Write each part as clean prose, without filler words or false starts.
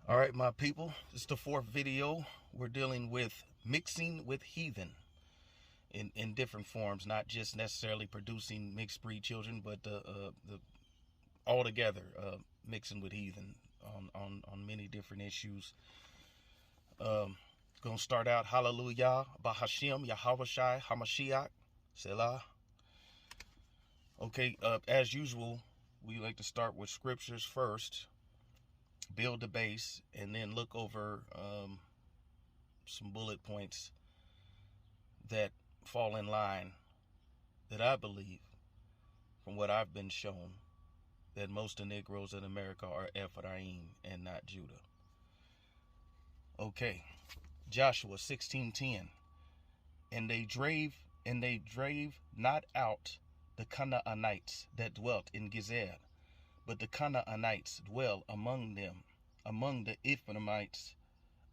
All right, my people, this is the fourth video. We're dealing with mixing with heathen in different forms, not just necessarily producing mixed breed children, but the altogether mixing with heathen on many different issues. Gonna start out Hallelujah, Bahashim, Yahawashai, Hamashiach, Selah. Okay, as usual, we like to start with scriptures first, build the base, and then look over some bullet points that fall in line that I believe, from what I've been shown, that most of the negroes in America are Ephraim and not Judah. Okay, Joshua 16:10. And they drave not out the Canaanites that dwelt in Gezer, but the Canaanites dwell among them, among the Ephraimites,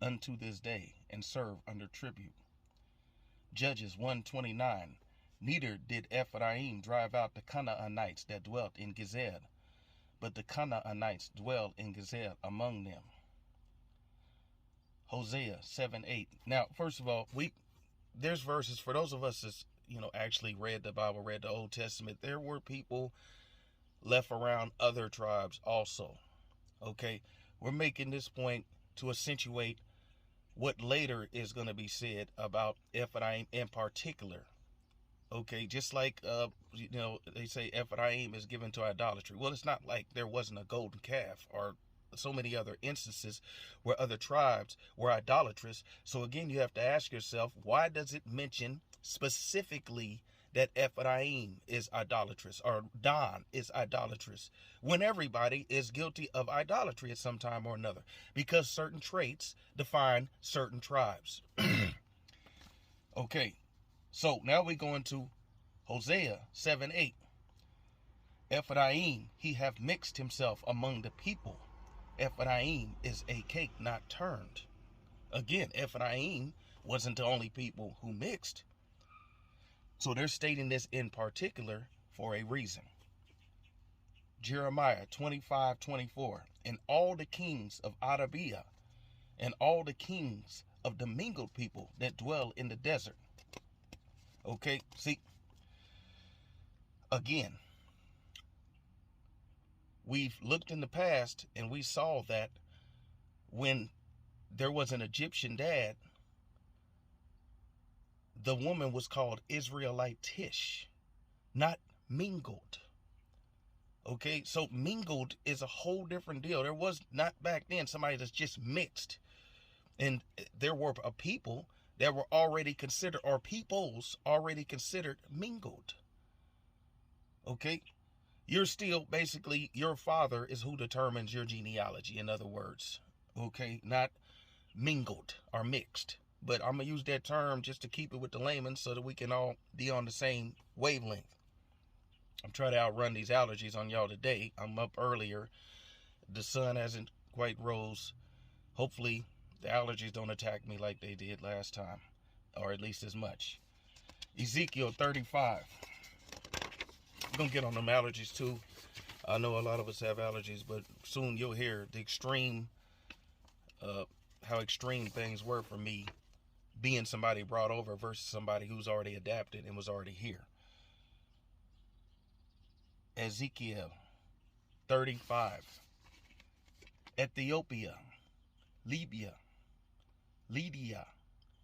unto this day, and serve under tribute. Judges 1:29. Neither did Ephraim drive out the Canaanites that dwelt in Gezer, but the Canaanites dwell in Gezer among them. HOSEA 7:8. Now, first of all, there's verses for those of us that's actually read the Bible, read the Old Testament. There were people left around other tribes also. Okay, we're making this point to accentuate what later is going to be said about Ephraim in particular. Okay, just like they say Ephraim is given to idolatry. Well, it's not like there wasn't a golden calf or so many other instances where other tribes were idolatrous. So again, you have to ask yourself, why does it mention specifically that Ephraim is idolatrous or Dan is idolatrous when everybody is guilty of idolatry at some time or another? Because certain traits define certain tribes. Okay, so now we go into Hosea 7:8. Ephraim, he hath mixed himself among the people. Ephraim is a cake not turned. Again, Ephraim wasn't the only people who mixed. So they're stating this in particular for a reason. Jeremiah 25:24. And all the kings of Arabia and all the kings of the mingled people that dwell in the desert. Okay, see, again, we've looked in the past and we saw that when there was an Egyptian dad, the woman was called Israelitish, not mingled. Okay, so mingled is a whole different deal. There was not back then somebody that's just mixed. And there were a people that were already considered, or peoples already considered mingled. Okay, you're still basically, your father is who determines your genealogy, in other words. Okay, not mingled or mixed. But I'm going to use that term just to keep it with the layman so that we can all be on the same wavelength. I'm trying to outrun these allergies on y'all today. I'm up earlier. The sun hasn't quite rose. Hopefully the allergies don't attack me like they did last time, or at least as much. Ezekiel 35. I'm going to get on them allergies too. I know a lot of us have allergies, but soon you'll hear the extreme, how extreme things were for me being somebody brought over versus somebody who's already adapted and was already here. Ezekiel 35. Ethiopia, Libya, Lydia,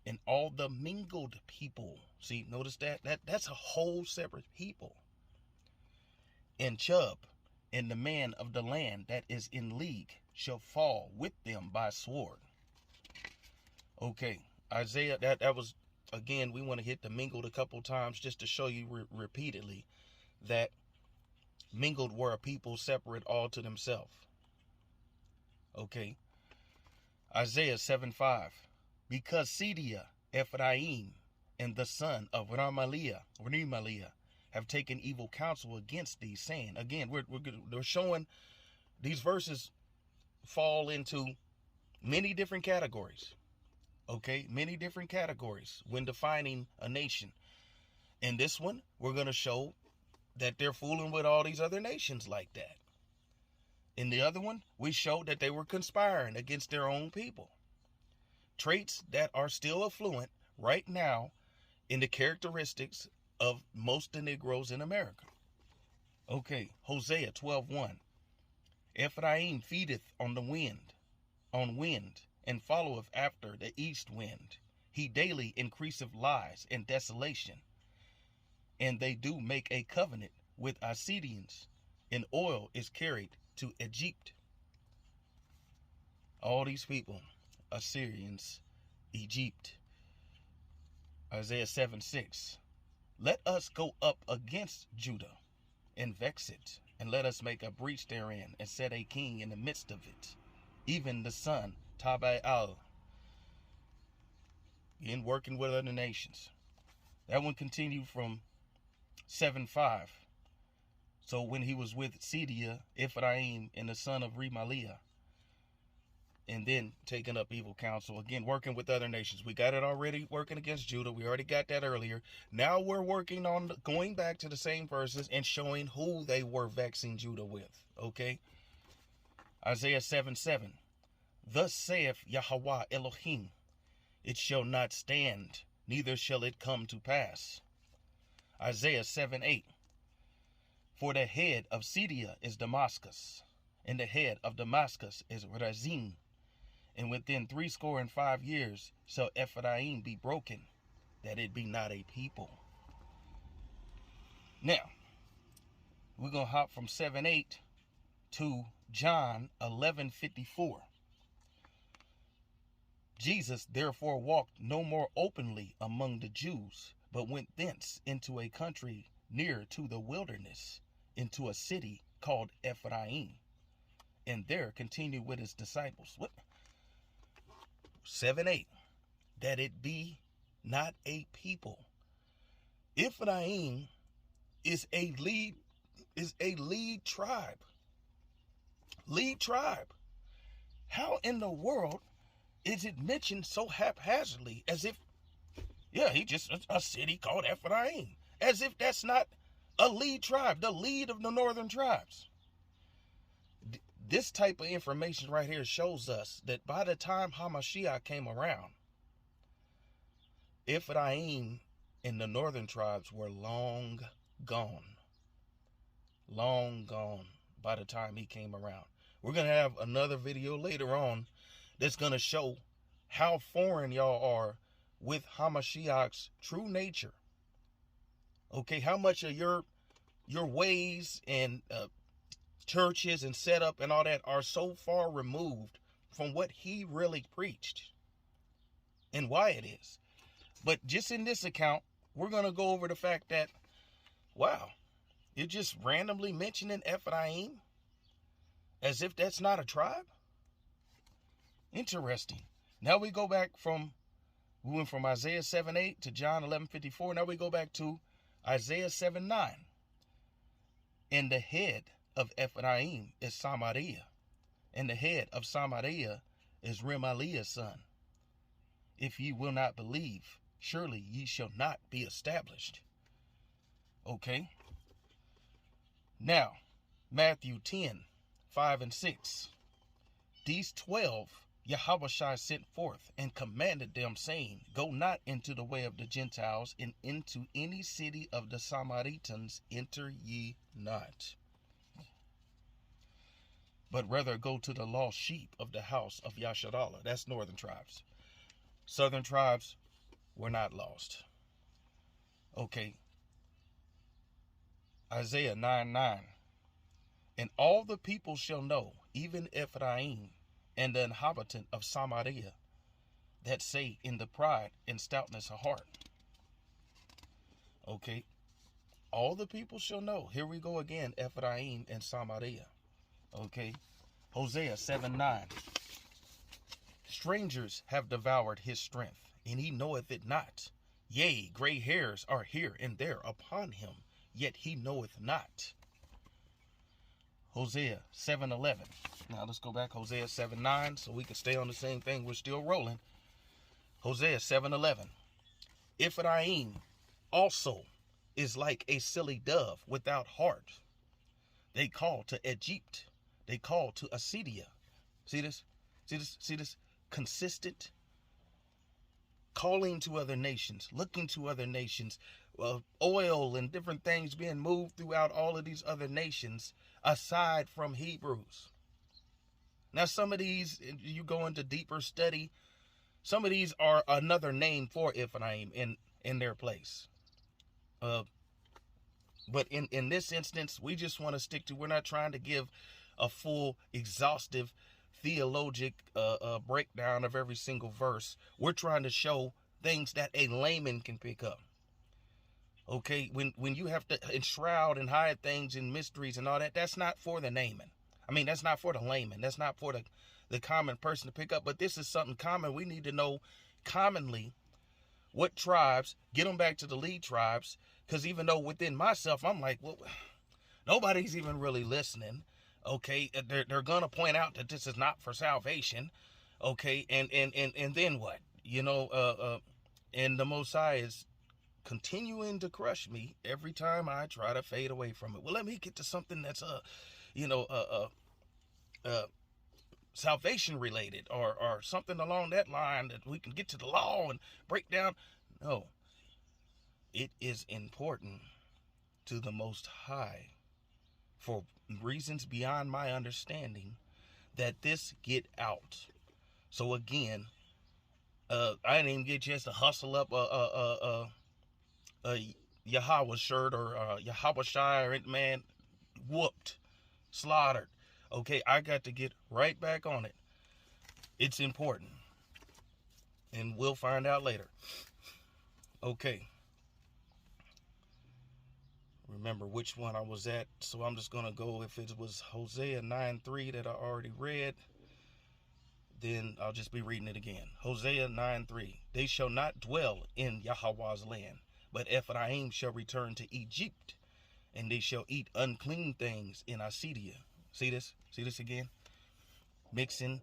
and all the mingled people. See, notice that's a whole separate people. And Chub, and the man of the land that is in league shall fall with them by sword. Okay, Isaiah, that was, again, we want to hit the mingled a couple times just to show you repeatedly that mingled were a people separate all to themselves. Okay, Isaiah 7:5. Because Sedia, Ephraim, and the son of Remaliah have taken evil counsel against thee, saying, again, we're showing these verses fall into many different categories. Okay, many different categories when defining a nation. In this one, we're going to show that they're fooling with all these other nations like that. In the other one, we showed that they were conspiring against their own people. Traits that are still affluent right now in the characteristics of most of the Negroes in America. Okay, Hosea 12:1. Ephraim feedeth on wind, and followeth after the east wind. He daily increaseth lies and desolation. And they do make a covenant with Assyrians, and oil is carried to Egypt. All these people, Assyrians, Egypt. Isaiah 7:6. Let us go up against Judah and vex it, and let us make a breach therein, and set a king in the midst of it, even the son Tabai-al. In working with other nations. That one continued from 7:5. So when he was with Sedia, Ephraim, and the son of Remaliah, and then taking up evil counsel, again working with other nations. We got it already, working against Judah. We already got that earlier. Now we're working on going back to the same verses and showing who they were vexing Judah with. Okay, Isaiah 7:7. Thus saith Yahweh Elohim, it shall not stand, neither shall it come to pass. Isaiah 7:8. For the head of Sedia is Damascus, and the head of Damascus is Rezin. And within 65 years shall Ephraim be broken, that it be not a people. Now, we're going to hop from 7:8 to John 11:54. Jesus therefore walked no more openly among the Jews, but went thence into a country near to the wilderness, into a city called Ephraim, and there continued with his disciples. What? 7:8. That it be not a people. Ephraim is a lead tribe. Lead tribe. How in the world is it mentioned so haphazardly as if, yeah, he just a city called Ephraim, as if that's not a lead tribe, the lead of the northern tribes? This type of information right here shows us that by the time HaMashiach came around, Ephraim and the northern tribes were long gone. Long gone by the time he came around. We're going to have another video later on that's going to show how foreign y'all are with HaMashiach's true nature. Okay, how much of your ways and churches and setup and all that are so far removed from what he really preached and why it is. But just in this account, we're going to go over the fact that, wow, you're just randomly mentioning Ephraim as if that's not a tribe? Interesting. Now we went from Isaiah 7:8 to John 11:54. Now we go back to Isaiah 7:9. And the head of Ephraim is Samaria, and the head of Samaria is Remaliah's son. If ye will not believe, surely ye shall not be established. Okay. Now, Matthew 10:5 and 6. These 12 Yahweh sent forth and commanded them, saying, go not into the way of the Gentiles, and into any city of the Samaritans enter ye not, but rather go to the lost sheep of the house of Yasharallah. That's northern tribes. Southern tribes were not lost. Okay. Isaiah 9:9. And all the people shall know, even Ephraim, and the inhabitant of Samaria, that say in the pride and stoutness of heart. Okay. All the people shall know. Here we go again, Ephraim and Samaria. Okay. Hosea 7:9. Strangers have devoured his strength, and he knoweth it not. Yea, gray hairs are here and there upon him, yet he knoweth not. Hosea 7:11. Now let's go back. Hosea 7:9, so we can stay on the same thing. We're still rolling. Hosea 7:11. Ephraim also is like a silly dove without heart. They call to Egypt They called to acedia. See this? See this? See this? Consistent calling to other nations, looking to other nations, oil and different things being moved throughout all of these other nations aside from Hebrews. Now, some of these, you go into deeper study, some of these are another name for Ephraim in their place. But in this instance, we just want to stick to, we're not trying to give a full, exhaustive, theologic breakdown of every single verse. We're trying to show things that a layman can pick up. Okay, when you have to enshroud and hide things in mysteries and all that, that's not for the layman. I mean, that's not for the layman. That's not for the common person to pick up. But this is something common. We need to know commonly what tribes, get them back to the lead tribes. Because even though within myself, I'm like, well, nobody's even really listening. Okay, they're going to point out that this is not for salvation. Okay, and then what? You know, and the Most High is continuing to crush me every time I try to fade away from it. Well, let me get to something that's salvation related or something along that line that we can get to the law and break down. No, it is important to the Most High, for reasons beyond my understanding, that this get out. So again, I didn't even get a chance to hustle up a Yahweh shirt or Yahweh Shire, man, whooped, slaughtered. Okay, I got to get right back on it. It's important. And we'll find out later. Okay. Remember which one I was at, so I'm just going to go, if it was Hosea 9:3 that I already read, then I'll just be reading it again. Hosea 9:3. They shall not dwell in Yahweh's land, but Ephraim shall return to Egypt, and they shall eat unclean things in acedia. See this? See this again? Mixing,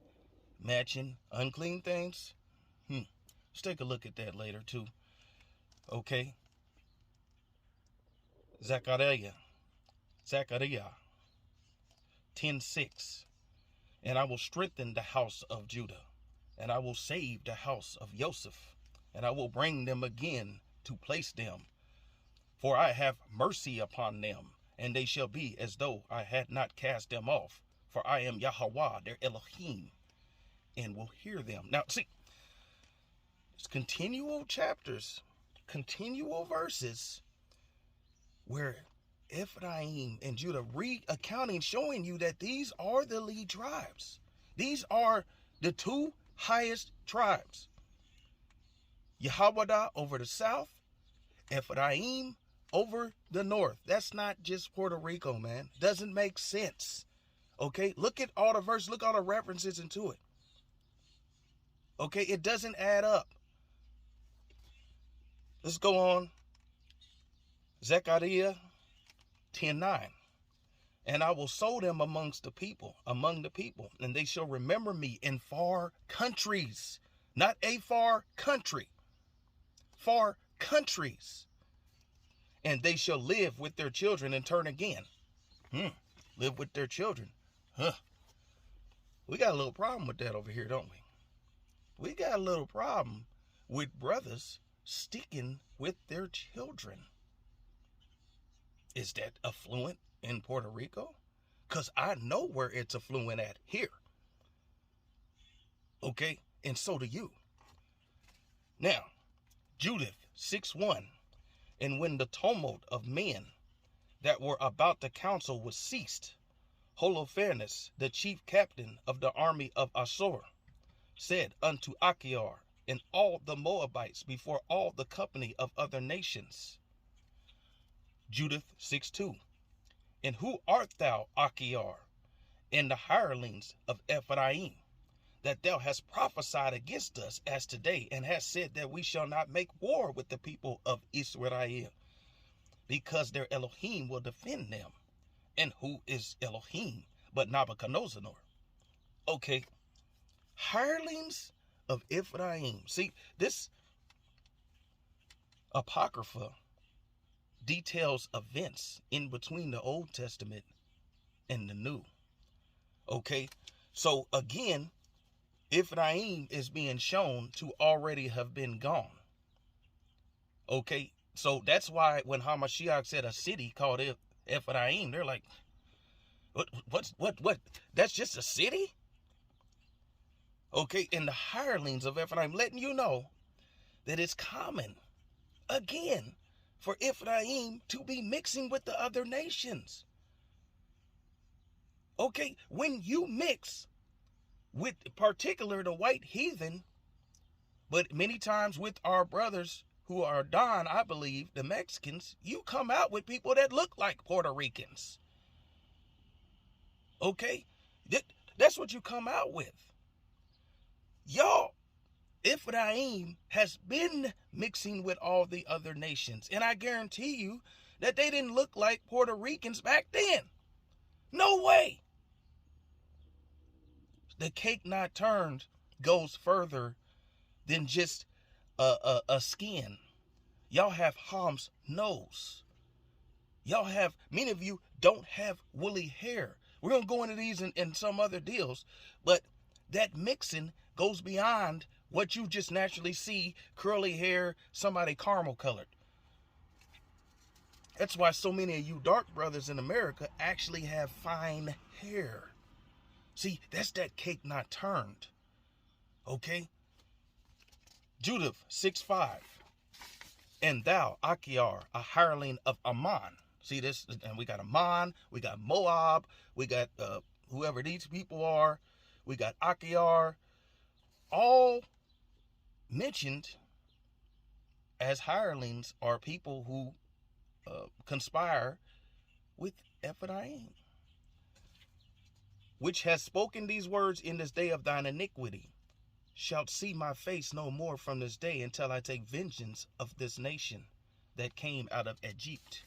matching, unclean things. Let's take a look at that later too. Okay. Zechariah 10:6. And I will strengthen the house of Judah, and I will save the house of Joseph, and I will bring them again to place them. For I have mercy upon them, and they shall be as though I had not cast them off. For I am Yahweh, their Elohim, and will hear them. Now, see, it's continual chapters, continual verses, where Ephraim and Judah reaccounting, showing you that these are the lead tribes. These are the two highest tribes. Yahweh over the south, Ephraim over the north. That's not just Puerto Rico, man. Doesn't make sense. Okay, look at all the verses, look at all the references into it. Okay, it doesn't add up. Let's go on. Zechariah 10:9. And I will sow them among the people, and they shall remember me in far countries. Not a far country. Far countries. And they shall live with their children and turn again. Live with their children. We got a little problem with that over here, don't we? We got a little problem with brothers sticking with their children. Is that affluent in Puerto Rico? Because I know where it's affluent at here. Okay, and so do you. Now, Judith 6:1. And when the tumult of men that were about the council was ceased, Holofernes, the chief captain of the army of Assur, said unto Achior and all the Moabites before all the company of other nations. Judith 6:2. And who art thou, Achior, and the hirelings of Ephraim, that thou hast prophesied against us as today, and hast said that we shall not make war with the people of Israel, because their Elohim will defend them. And who is Elohim but Nebuchadnezzar? Okay, hirelings of Ephraim. See, this Apocrypha details events in between the Old Testament and the New. Okay, so again, Ephraim is being shown to already have been gone. Okay, so that's why when Hamashiach said a city called Ephraim, they're like, what? That's just a city? Okay, and the hirelings of Ephraim letting you know that it's common, again, for Ephraim to be mixing with the other nations. Okay, when you mix with particular the white heathen, but many times with our brothers who are Don, I believe, the Mexicans, you come out with people that look like Puerto Ricans. Okay, that's what you come out with. Y'all, Ephraim has been mixing with all the other nations, and I guarantee you that they didn't look like Puerto Ricans back then. No way. The cake not turned goes further than just a skin. Y'all have Ham's nose. Many of you don't have woolly hair. We're going to go into these in some other deals, but that mixing goes beyond what you just naturally see, curly hair, somebody caramel colored. That's why so many of you dark brothers in America actually have fine hair. See, that's that cake not turned. Okay? Judith 6:5. And thou, Achior, a hireling of Ammon. See this? And we got Ammon, we got Moab, we got whoever these people are, we got Achior, all mentioned as hirelings are people who conspire with Ephraim, which has spoken these words in this day of thine iniquity. Shalt see my face no more from this day until I take vengeance of this nation that came out of Egypt.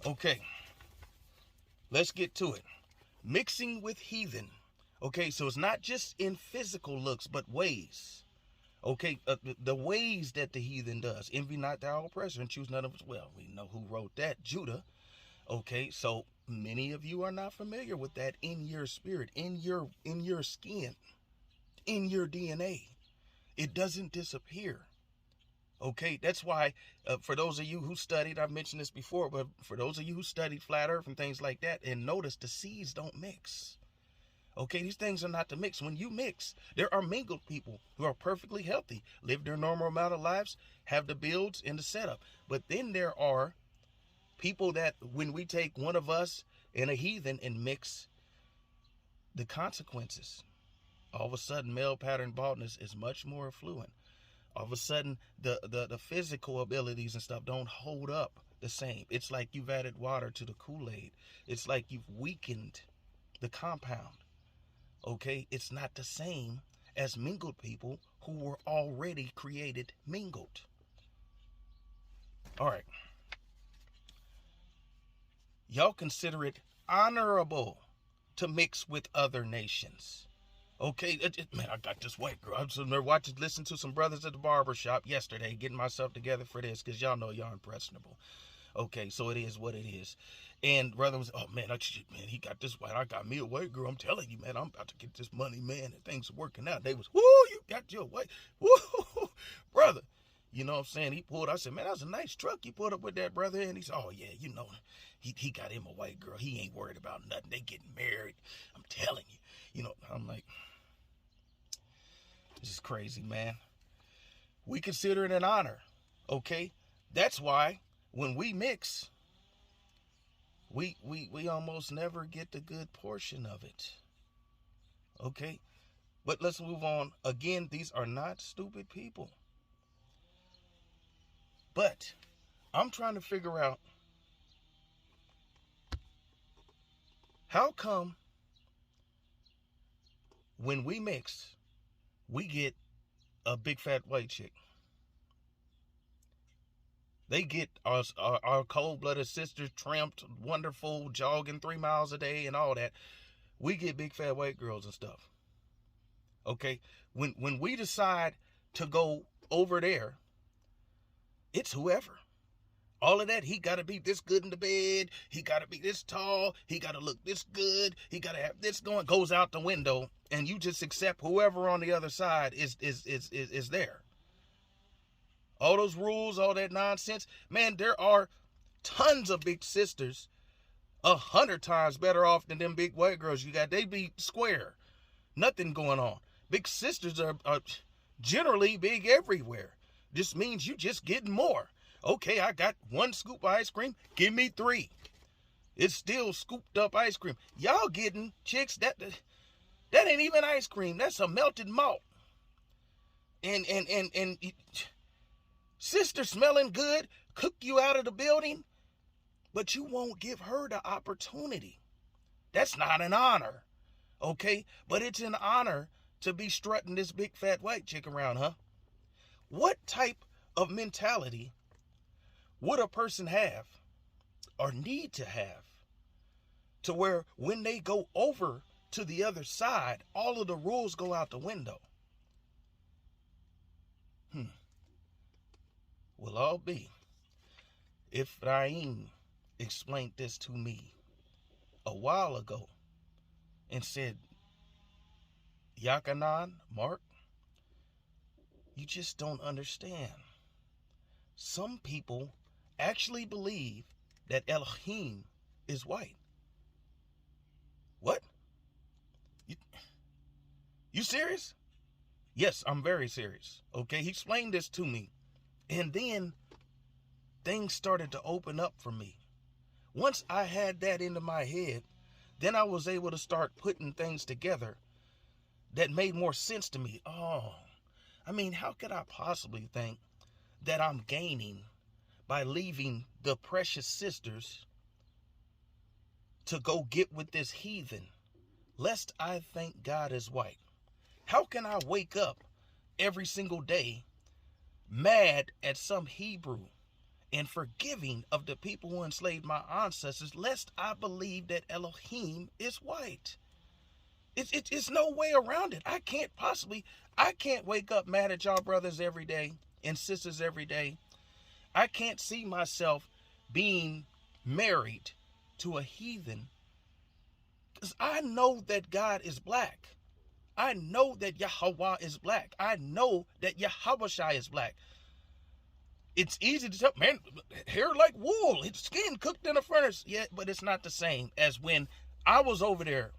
Okay, let's get to it. Mixing with heathen. Okay, so it's not just in physical looks, but ways. Okay, the ways that the heathen does. Envy not thou oppressor and choose none of us. Well, we know who wrote that, Judah. Okay, so many of you are not familiar with that in your spirit, in your skin, in your DNA. It doesn't disappear. Okay, that's why for those of you who studied, I've mentioned this before, but for those of you who studied flat earth and things like that, and notice the seeds don't mix. Okay, these things are not to mix. When you mix, there are mingled people who are perfectly healthy, live their normal amount of lives, have the builds and the setup. But then there are people that when we take one of us and a heathen and mix, the consequences. All of a sudden, male pattern baldness is much more affluent. All of a sudden, the physical abilities and stuff don't hold up the same. It's like you've added water to the Kool-Aid. It's like you've weakened the compound. Okay, it's not the same as mingled people who were already created mingled. All right. Y'all consider it honorable to mix with other nations. Okay, man, I got this white girl. I was listening to some brothers at the barber shop yesterday, getting myself together for this, because y'all know y'all impressionable. Okay, so it is what it is. And brother was, oh man, he got this white. I got me a white girl. I'm telling you, man, I'm about to get this money, man, and things are working out. They was, woo, you got your white, woo, brother. You know what I'm saying? He pulled, I said, man, that was a nice truck you pulled up with that, brother. And he said, oh yeah, you know, he got him a white girl. He ain't worried about nothing. They getting married. I'm telling you. You know, I'm like, this is crazy, man. We consider it an honor, okay? That's why when we mix, we almost never get the good portion of it, okay? But let's move on. Again, these are not stupid people. But I'm trying to figure out, how come when we mix, we get a big fat white chick? They get our cold-blooded sisters trimmed, wonderful, jogging 3 miles a day and all that. We get big fat white girls and stuff. Okay? When we decide to go over there, it's whoever. All of that, he got to be this good in the bed. He got to be this tall. He got to look this good. He got to have this going. Goes out the window, and you just accept whoever on the other side is there. All those rules, all that nonsense. Man, there are tons of big sisters 100 times better off than them big white girls you got. They be square. Nothing going on. Big sisters are generally big everywhere. This means you just getting more. Okay, I got 1 scoop of ice cream. Give me 3. It's still scooped up ice cream. Y'all getting, chicks, that ain't even ice cream. That's a melted malt. And sister smelling good, cook you out of the building, but you won't give her the opportunity. That's not an honor, okay? But it's an honor to be strutting this big fat white chick around, huh? What type of mentality would a person have or need to have to where when they go over to the other side, all of the rules go out the window? Will all be. Ephraim explained this to me a while ago and said, Yakanan, Mark, you just don't understand. Some people actually believe that Elohim is white. What? You serious? Yes, I'm very serious. Okay, he explained this to me. And then things started to open up for me. Once I had that into my head, then I was able to start putting things together that made more sense to me. Oh, I mean, how could I possibly think that I'm gaining by leaving the precious sisters to go get with this heathen, lest I think God is white? How can I wake up every single day mad at some Hebrew and forgiving of the people who enslaved my ancestors, lest I believe that Elohim is white? It's no way around it. I can't wake up mad at y'all brothers every day and sisters every day. I can't see myself being married to a heathen, because I know that God is black. I know that Yahweh is black. I know that Yahweh is black. It's easy to tell, man, hair like wool. It's skin cooked in a furnace. Yeah, but it's not the same as when I was over there.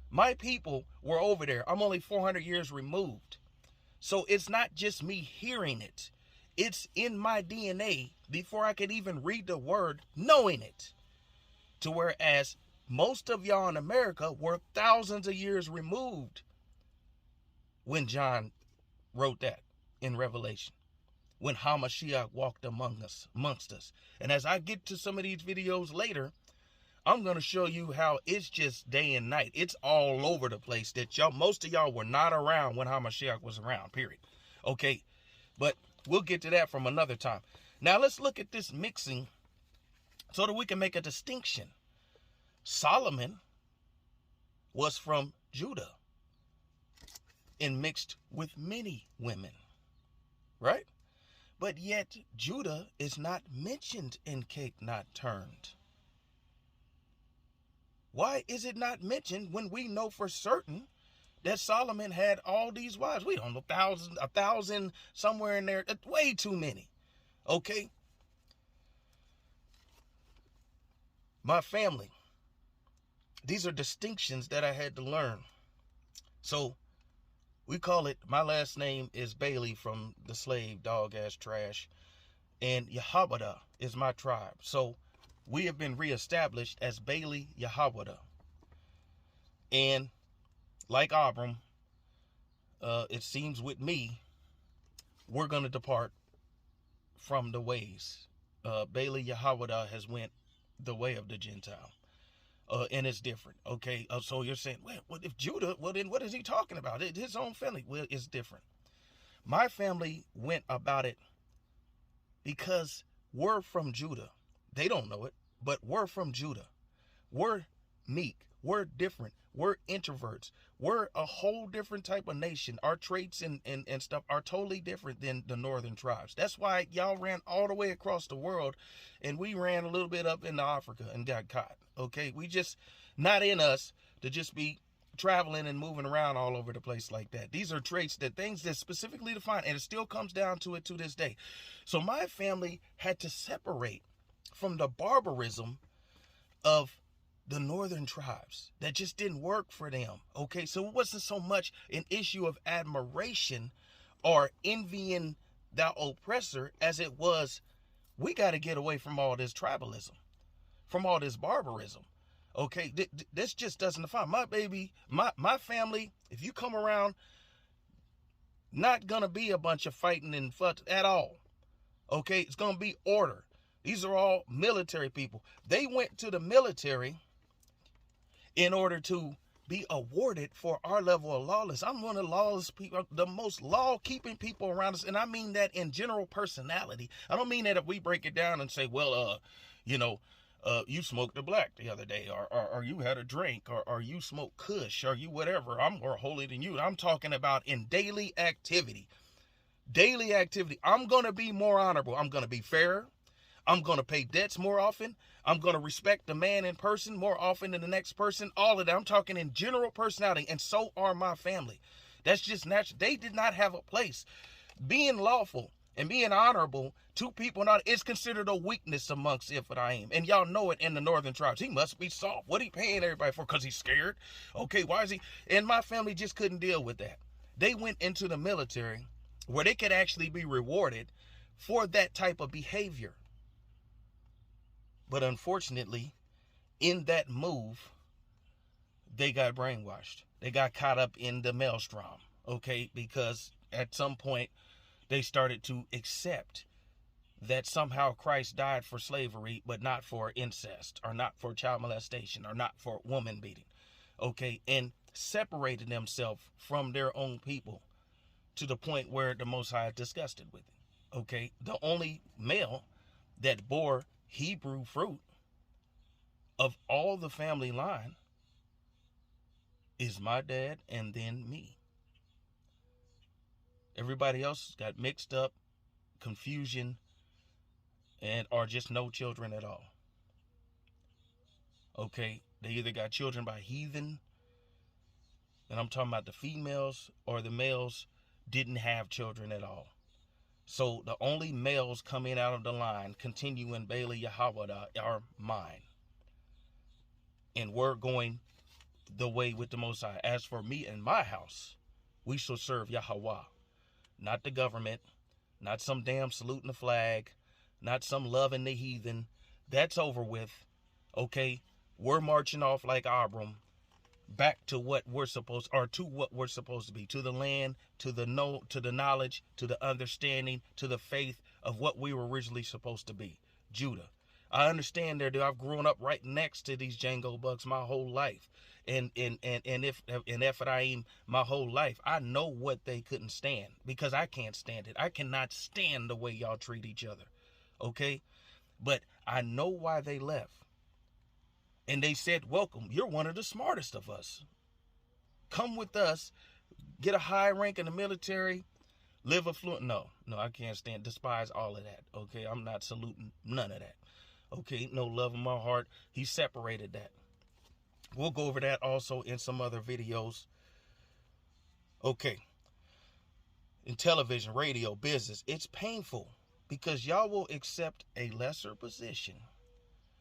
My people were over there. I'm only 400 years removed. So it's not just me hearing it. It's in my DNA before I could even read the word, knowing it. To whereas most of y'all in America were thousands of years removed when John wrote that in Revelation, when HaMashiach walked amongst us. And as I get to some of these videos later, I'm going to show you how it's just day and night. It's all over the place that most of y'all were not around when HaMashiach was around, period. Okay, but we'll get to that from another time. Now let's look at this mixing so that we can make a distinction. Solomon was from Judah and mixed with many women, right? But yet Judah is not mentioned in Cake Not Turned. Why is it not mentioned when we know for certain that Solomon had all these wives? We don't know, a thousand somewhere in there. Way too many. Okay? My family. These are distinctions that I had to learn. So we call it, my last name is Bailey from the slave dog ass trash. And Yahweh is my tribe. So we have been reestablished as Bailey Yahweh. And like Abram, it seems with me, we're going to depart from the ways. Bailey Yahweh has went the way of the Gentile. And it's different. Okay. So you're saying, well, what if Judah, well then what is he talking about? His own family. Well, it's different. My family went about it because we're from Judah. They don't know it, but we're from Judah. We're meek. We're different. We're introverts. We're a whole different type of nation. Our traits and stuff are totally different than the northern tribes. That's why y'all ran all the way across the world, and we ran a little bit up into Africa and got caught. Okay, we just not in us to just be traveling and moving around all over the place like that. These are traits, that things that specifically define, and it still comes down to it to this day. So my family had to separate from the barbarism of the northern tribes. That just didn't work for them. Okay, so it wasn't so much an issue of admiration or envying the oppressor as it was, we got to get away from all this tribalism, from all this barbarism. Okay, this just doesn't define my baby, my family. If you come around, not gonna be a bunch of fighting and fuss at all. Okay, it's gonna be order. These are all military people. They went to the military in order to be awarded for our level of lawless. I'm one of the lawless people, the most law-keeping people around us, and I mean that in general personality. I don't mean that if we break it down and say, well, you smoked a black the other day, or you had a drink, or you smoked kush, or you whatever. I'm more holy than you. I'm talking about in daily activity. Daily activity. I'm going to be more honorable. I'm going to be fairer. I'm going to pay debts more often. I'm going to respect the man in person more often than the next person. All of that. I'm talking in general personality, and so are my family. That's just natural. They did not have a place. Being lawful and being honorable to people not is considered a weakness amongst Ephraim. And y'all know it in the northern tribes. He must be soft. What he paying everybody for? Because he's scared. Okay, why is he? And my family just couldn't deal with that. They went into the military where they could actually be rewarded for that type of behavior. But unfortunately, in that move, they got brainwashed. They got caught up in the maelstrom, okay? Because at some point, they started to accept that somehow Christ died for slavery, but not for incest, or not for child molestation, or not for woman beating, okay? And separated themselves from their own people to the point where the Most High is disgusted with it, okay? The only male that bore Hebrew fruit of all the family line is my dad and then me. Everybody else got mixed up, confusion, and are just no children at all. Okay, they either got children by heathen, and I'm talking about the females, or the males didn't have children at all. So the only males coming out of the line, continuing Bailey Yahweh, are mine. And we're going the way with the Most High. As for me and my house, we shall serve Yahweh. Not the government, not some damn saluting the flag, not some loving the heathen. That's over with. Okay, we're marching off like Abram, back to what we're supposed, or to what we're supposed to be, to the land, to the knowledge, to the understanding, to the faith of what we were originally supposed to be, Judah. I understand there, dude. I've grown up right next to these Django bucks my whole life, and Ephraim my whole life. I know what they couldn't stand, because I can't stand it. I cannot stand the way y'all treat each other, okay? But I know why they left. And they said, welcome, you're one of the smartest of us. Come with us, get a high rank in the military, live affluent. No, I can't stand, despise all of that, okay? I'm not saluting none of that, okay? No love in my heart. He separated that. We'll go over that also in some other videos. Okay. In television, radio, business, it's painful because y'all will accept a lesser position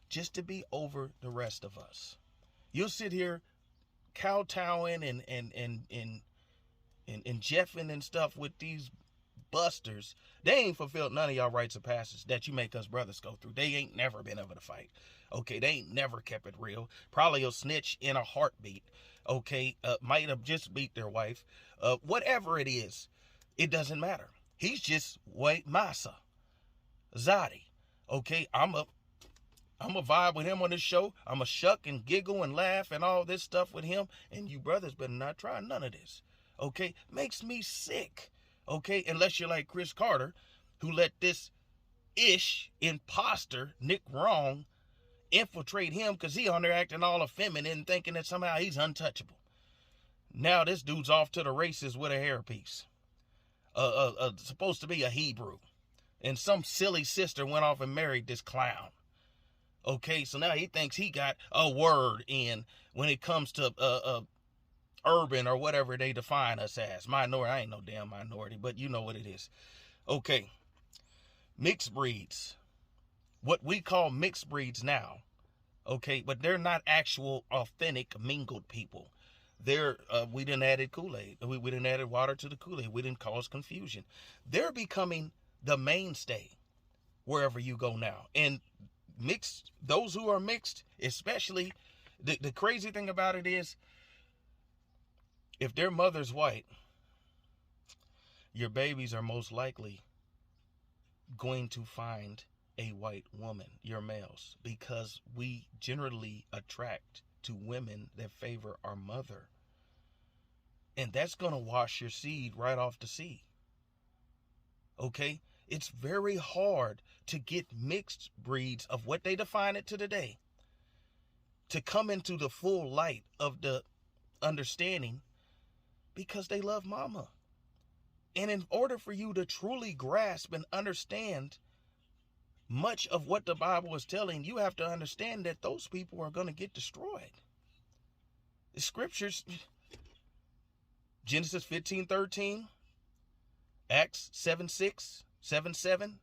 just to be over the rest of us. You'll sit here kowtowing and jeffing and stuff with these busters. They ain't fulfilled none of y'all rites of passage that you make us brothers go through. They ain't never been able to fight. Okay, they ain't never kept it real. Probably a snitch in a heartbeat. Okay, might have just beat their wife. Whatever it is, it doesn't matter. He's just white massa. Zadi. Okay, I'm a vibe with him on this show. I'm a shuck and giggle and laugh and all this stuff with him. And you brothers better not try none of this. Okay, makes me sick. Okay, unless you're like Chris Carter, who let this imposter Nick Wrong infiltrate him because he on there acting all effeminate and thinking that somehow he's untouchable. Now this dude's off to the races with a hairpiece. Supposed to be a Hebrew. And some silly sister went off and married this clown. Okay, so now he thinks he got a word in when it comes to urban or whatever they define us as. Minority, I ain't no damn minority, but you know what it is. Okay, mixed breeds. What we call mixed breeds now. Okay, but they're not actual authentic mingled people. They're, we done added Kool-Aid. We done added water to the Kool-Aid. We didn't cause confusion. They're becoming the mainstay wherever you go now. And mixed, those who are mixed, especially, the crazy thing about it is, if their mother's white, your babies are most likely going to find a white woman, your males, because we generally attract to women that favor our mother. And that's going to wash your seed right off the seed. Okay? It's very hard to get mixed breeds of what they define it to today to come into the full light of the understanding because they love mama. And in order for you to truly grasp and understand much of what the Bible is telling, you have to understand that those people are going to get destroyed. The scriptures, Genesis 15:13, Acts 7:6, 7:7,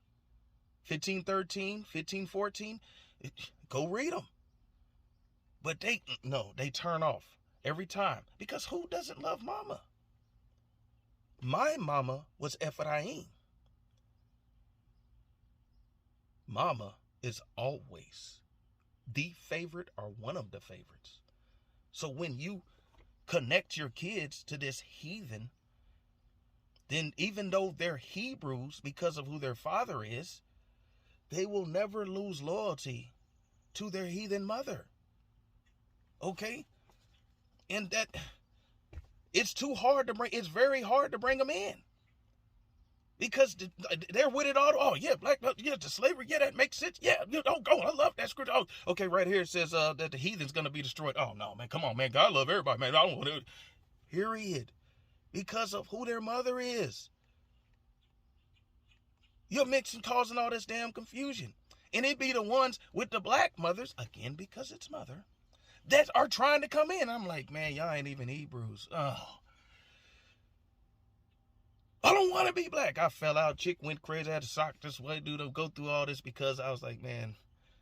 15:13, 15:14, go read them. But they turn off every time. Because who doesn't love mama? My mama was Ephraim. Mama is always the favorite or one of the favorites. So when you connect your kids to this heathen, then even though they're Hebrews because of who their father is, they will never lose loyalty to their heathen mother. Okay? And that it's it's very hard to bring them in. Because they're with it all. Oh, yeah, black, yeah, the slavery, yeah, that makes sense. Yeah, I love that scripture. Oh, okay, right here it says that the heathen's going to be destroyed. Oh, no, man, come on, man. God love everybody, man. I don't want to. Period. Because of who their mother is. You're mixing, causing all this damn confusion. And it be the ones with the black mothers, again, because it's mother, that are trying to come in. I'm like, man, y'all ain't even Hebrews. Oh. I don't want to be black. I fell out. Chick went crazy. I had to sock this way, dude. Go through all this because I was like, man,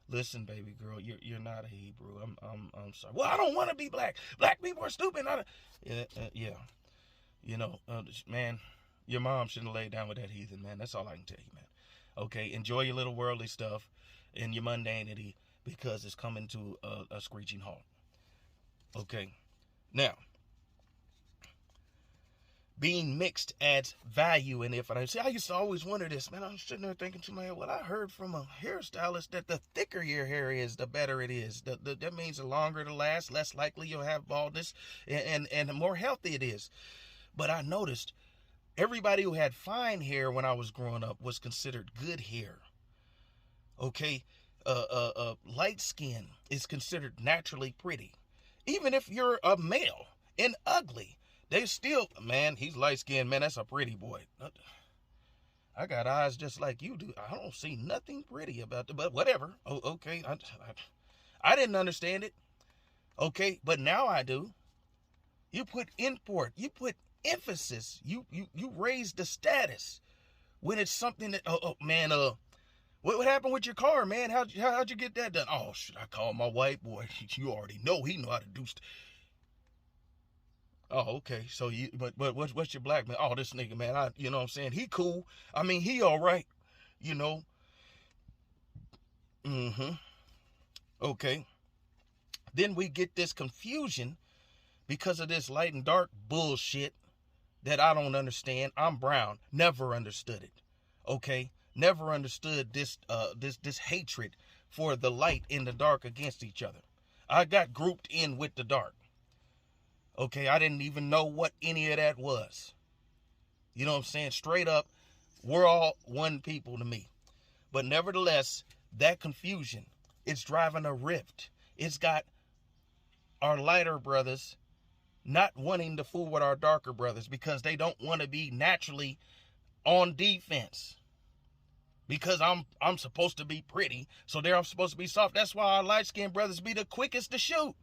listen, baby girl, you're not a Hebrew. I'm sorry. Well, I don't want to be black. Black people are stupid. Yeah. You know, man, your mom shouldn't have laid down with that heathen, man. That's all I can tell you, man. Okay, enjoy your little worldly stuff and your mundanity because it's coming to a screeching halt. Okay, now. Being mixed adds value in it. See, I used to always wonder this, man. I'm sitting there thinking to myself, well, I heard from a hairstylist that the thicker your hair is, the better it is. That means the longer it lasts, less likely you'll have baldness, and the more healthy it is. But I noticed everybody who had fine hair when I was growing up was considered good hair. Okay, light skin is considered naturally pretty, even if you're a male and ugly. They still, man, he's light-skinned, man, that's a pretty boy. I got eyes just like you do. I don't see nothing pretty about it, but whatever. Oh, okay, I didn't understand it. Okay, but now I do. You put import, you put emphasis, you raise the status when it's something that, man, what happened with your car, man? How'd you get that done? Oh, shit, I called my white boy. You already know, he know how to do stuff. Oh, okay. So but what's your black man? Oh, this nigga, man. You know what I'm saying? He cool. I mean, he all right. You know. Okay. Then we get this confusion because of this light and dark bullshit that I don't understand. I'm brown. Never understood it. Okay. Never understood this hatred for the light and the dark against each other. I got grouped in with the dark. Okay, I didn't even know what any of that was. You know what I'm saying? Straight up, we're all one people to me. But nevertheless, that confusion It's driving a rift. It's got our lighter brothers not wanting to fool with our darker brothers because they don't want to be naturally on defense. Because I'm supposed to be pretty, so they're supposed to be soft. That's why our light-skinned brothers be the quickest to shoot.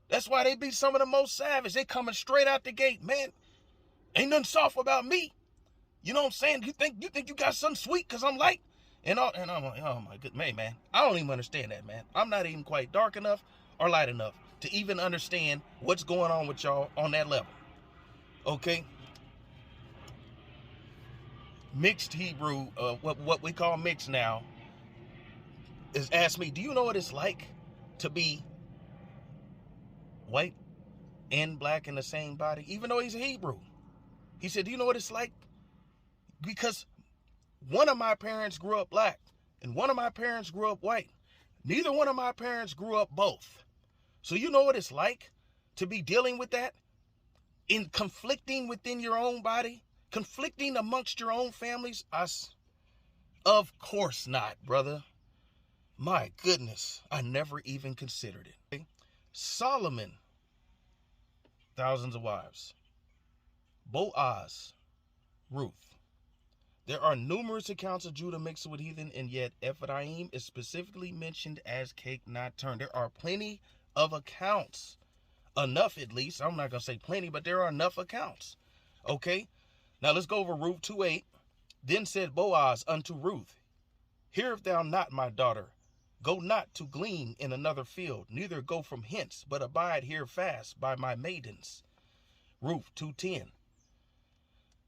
That's why they be some of the most savage. They coming straight out the gate. Man, ain't nothing soft about me. You know what I'm saying? You think you got something sweet because I'm light? And I'm like, oh my good man. I don't even understand that, man. I'm not even quite dark enough or light enough to even understand what's going on with y'all on that level. Okay? Mixed Hebrew, what we call mixed now, is asked me, do you know what it's like to be white and black in the same body? Even though he's a Hebrew. He said, do you know what it's like? Because one of my parents grew up black and one of my parents grew up white. Neither one of my parents grew up both. So you know what it's like to be dealing with that? In conflicting within your own body? Conflicting amongst your own families? Of course not, brother. My goodness, I never even considered it. Okay? Solomon, thousands of wives. Boaz, Ruth. There are numerous accounts of Judah mixed with heathen, and yet Ephraim is specifically mentioned as cake not turned. There are plenty of accounts. Enough, at least. I'm not going to say plenty, but there are enough accounts. Okay? Now let's go over Ruth 2:8. Then said Boaz unto Ruth, hearest thou not, my daughter? Go not to glean in another field, neither go from hence, but abide here fast by my maidens. Ruth 2:10.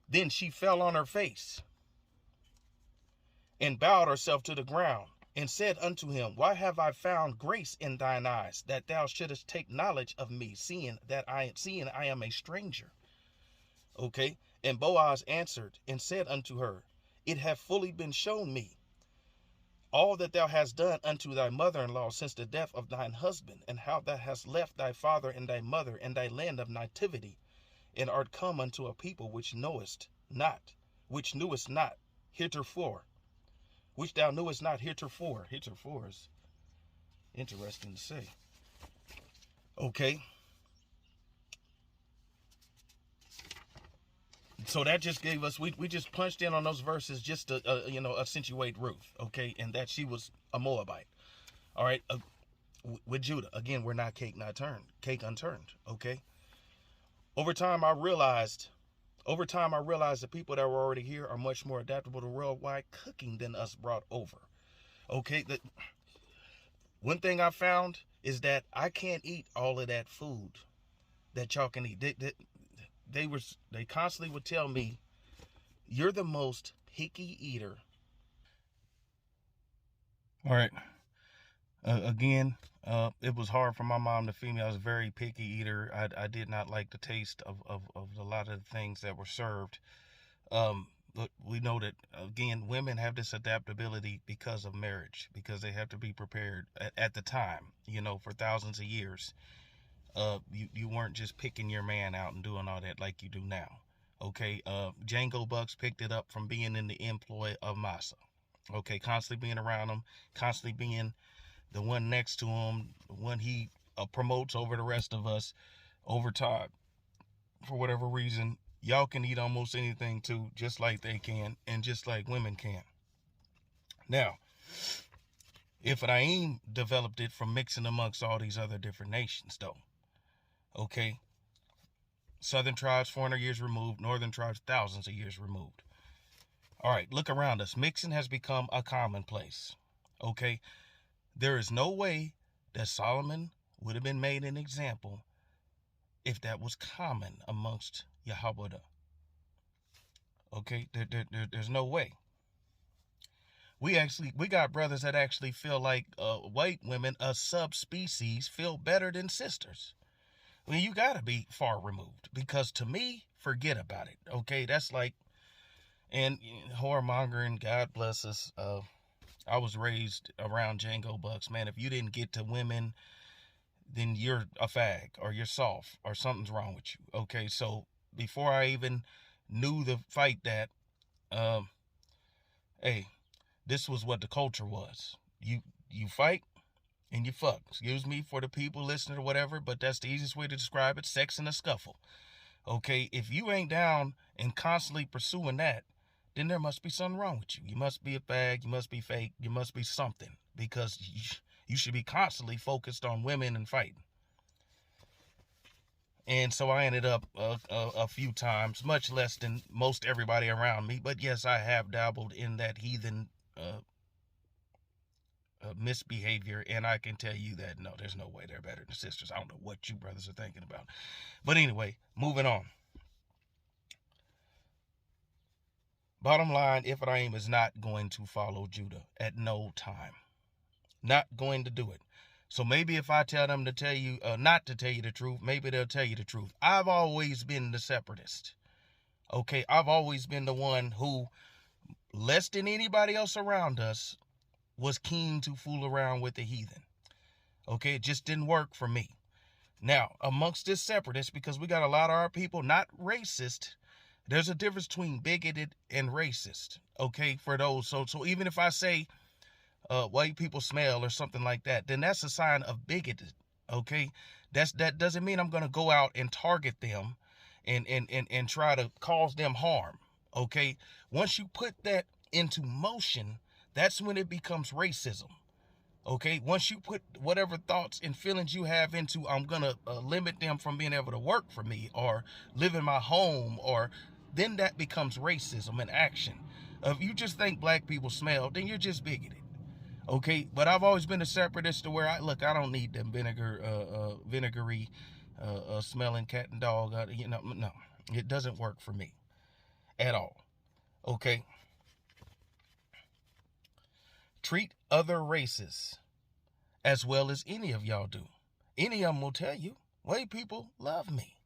Then she fell on her face and bowed herself to the ground, and said unto him, why have I found grace in thine eyes, that thou shouldest take knowledge of me, seeing I am a stranger? Okay. And Boaz answered and said unto her, it hath fully been shown me all that thou hast done unto thy mother-in-law since the death of thine husband, and how thou hast left thy father and thy mother and thy land of nativity, and art come unto a people which knewest not heretofore, which thou knewest not heretofore. Heretofore is interesting to say. Okay. So that just gave us, we just punched in on those verses just to, accentuate Ruth, okay, and that she was a Moabite. All right, with Judah, again, we're not cake unturned, okay. Over time, I realized the people that were already here are much more adaptable to worldwide cooking than us brought over, okay. One thing I found is that I can't eat all of that food that y'all can eat. They constantly would tell me, you're the most picky eater. All right. Again, it was hard for my mom to feed me. I was a very picky eater. I did not like the taste of a lot of the things that were served. But we know that, again, women have this adaptability because of marriage, because they have to be prepared at the time, for thousands of years. You weren't just picking your man out and doing all that like you do now. Okay, Django Bucks picked it up from being in the employ of Massa. Okay, constantly being around him, constantly being the one next to him, the one he promotes over the rest of us over time. For whatever reason, y'all can eat almost anything too, just like they can, and just like women can. Now, Ephraim developed it from mixing amongst all these other different nations, though. Okay, southern tribes 400 years removed, northern tribes thousands of years removed. All right, look around us. Mixing has become a commonplace. Okay, there is no way that Solomon would have been made an example if that was common amongst Yahweh. Okay, there's no way. We got brothers that actually feel like white women, a subspecies, feel better than sisters. Well, you got to be far removed, because to me, forget about it. Okay, that's like, and whoremongering, God bless us. I was raised around Django Bucks, man. If you didn't get to women, then you're a fag or you're soft or something's wrong with you. Okay, so before I even knew the fight that, hey, this was what the culture was. You fight, and you fuck. Excuse me for the people listening or whatever, but that's the easiest way to describe it. Sex and a scuffle. Okay, if you ain't down and constantly pursuing that, then there must be something wrong with you. You must be a fag, you must be fake, you must be something, because you should be constantly focused on women and fighting. And so I ended up a few times, much less than most everybody around me. But yes, I have dabbled in that heathen misbehavior. And I can tell you that, no, there's no way they're better than sisters. I don't know what you brothers are thinking about. But anyway, moving on. Bottom line, Ephraim is not going to follow Judah at no time. Not going to do it. So maybe if I tell them to tell you, not to tell you the truth, maybe they'll tell you the truth. I've always been the separatist. Okay, I've always been the one who, less than anybody else around us, was keen to fool around with the heathen. Okay, it just didn't work for me. Now, amongst this separatists, because we got a lot of our people not racist, there's a difference between bigoted and racist. Okay, for those. So even if I say, white people smell or something like that, then that's a sign of bigoted. Okay, that doesn't mean I'm going to go out and target them and try to cause them harm. Okay, once you put that into motion, that's when it becomes racism. Okay, once you put whatever thoughts and feelings you have into, I'm going to limit them from being able to work for me or live in my home, or then that becomes racism in action. If you just think black people smell, then you're just bigoted. Okay, but I've always been a separatist to where I don't need them vinegary smelling cat and dog. No, it doesn't work for me at all. Okay. Treat other races as well as any of y'all do. Any of them will tell you, white people love me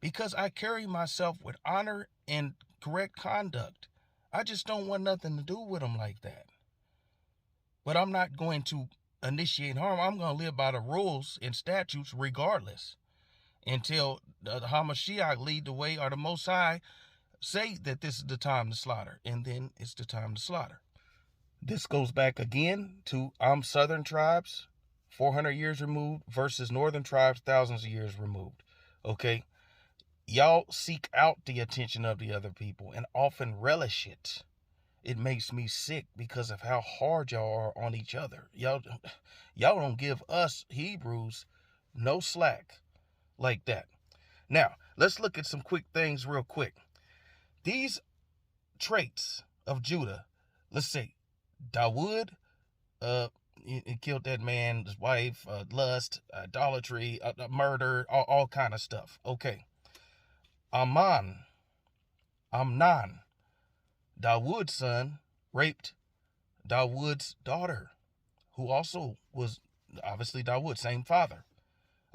because I carry myself with honor and correct conduct. I just don't want nothing to do with them like that. But I'm not going to initiate harm. I'm going to live by the rules and statutes regardless until the HaMashiach lead the way, or the Most High say that this is the time to slaughter, and then it's the time to slaughter. This goes back again to southern tribes, 400 years removed, versus northern tribes, thousands of years removed. Okay? Y'all seek out the attention of the other people and often relish it. It makes me sick because of how hard y'all are on each other. Y'all don't give us Hebrews no slack like that. Now, let's look at some quick things real quick. These traits of Judah, let's say, Dawood, he killed that man, his wife, lust, idolatry, murder, all kind of stuff. Okay. Amnon, Dawood's son, raped Dawood's daughter, who also was obviously Dawood, same father.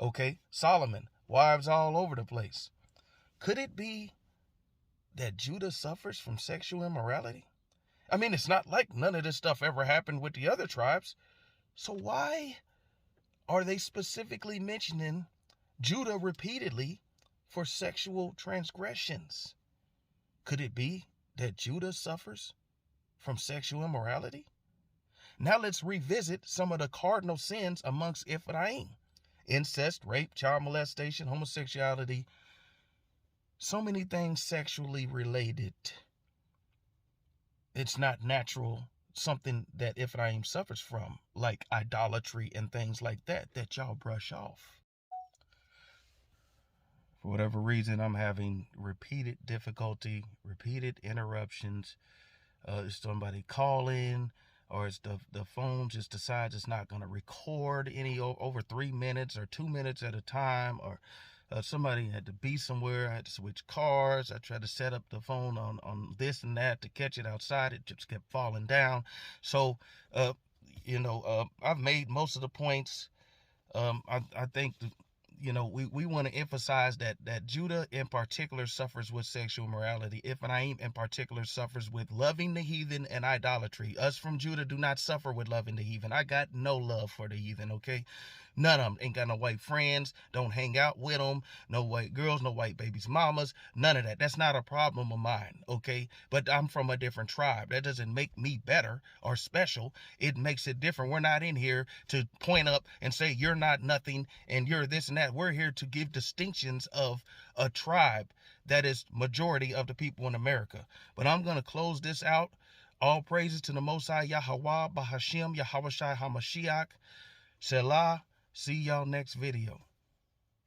Okay, Solomon, wives all over the place. Could it be that Judah suffers from sexual immorality? I mean, it's not like none of this stuff ever happened with the other tribes. So why are they specifically mentioning Judah repeatedly for sexual transgressions? Could it be that Judah suffers from sexual immorality? Now let's revisit some of the cardinal sins amongst Ephraim. Incest, rape, child molestation, homosexuality, so many things sexually related. It's not natural, something that Ephraim suffers from, like idolatry and things like that y'all brush off. For whatever reason, I'm having repeated difficulty, repeated interruptions. Is somebody calling, or is the phone just decides it's not going to record any over 3 minutes or 2 minutes at a time, or somebody had to be somewhere. I had to switch cars. I tried to set up the phone on this and that to catch it outside. It just kept falling down. So, I've made most of the points. I think, we want to emphasize that Judah in particular suffers with sexual immorality. Ephraim in particular suffers with loving the heathen and idolatry. Us from Judah do not suffer with loving the heathen. I got no love for the heathen, okay? None of them. Ain't got no white friends. Don't hang out with them. No white girls, no white babies' mamas. None of that. That's not a problem of mine, okay? But I'm from a different tribe. That doesn't make me better or special. It makes it different. We're not in here to point up and say you're not nothing and you're this and that. We're here to give distinctions of a tribe that is majority of the people in America. But I'm going to close this out. All praises to the Most High Yahweh, Bahashim, Yahweh Shai HaMashiach, Selah. See y'all next video.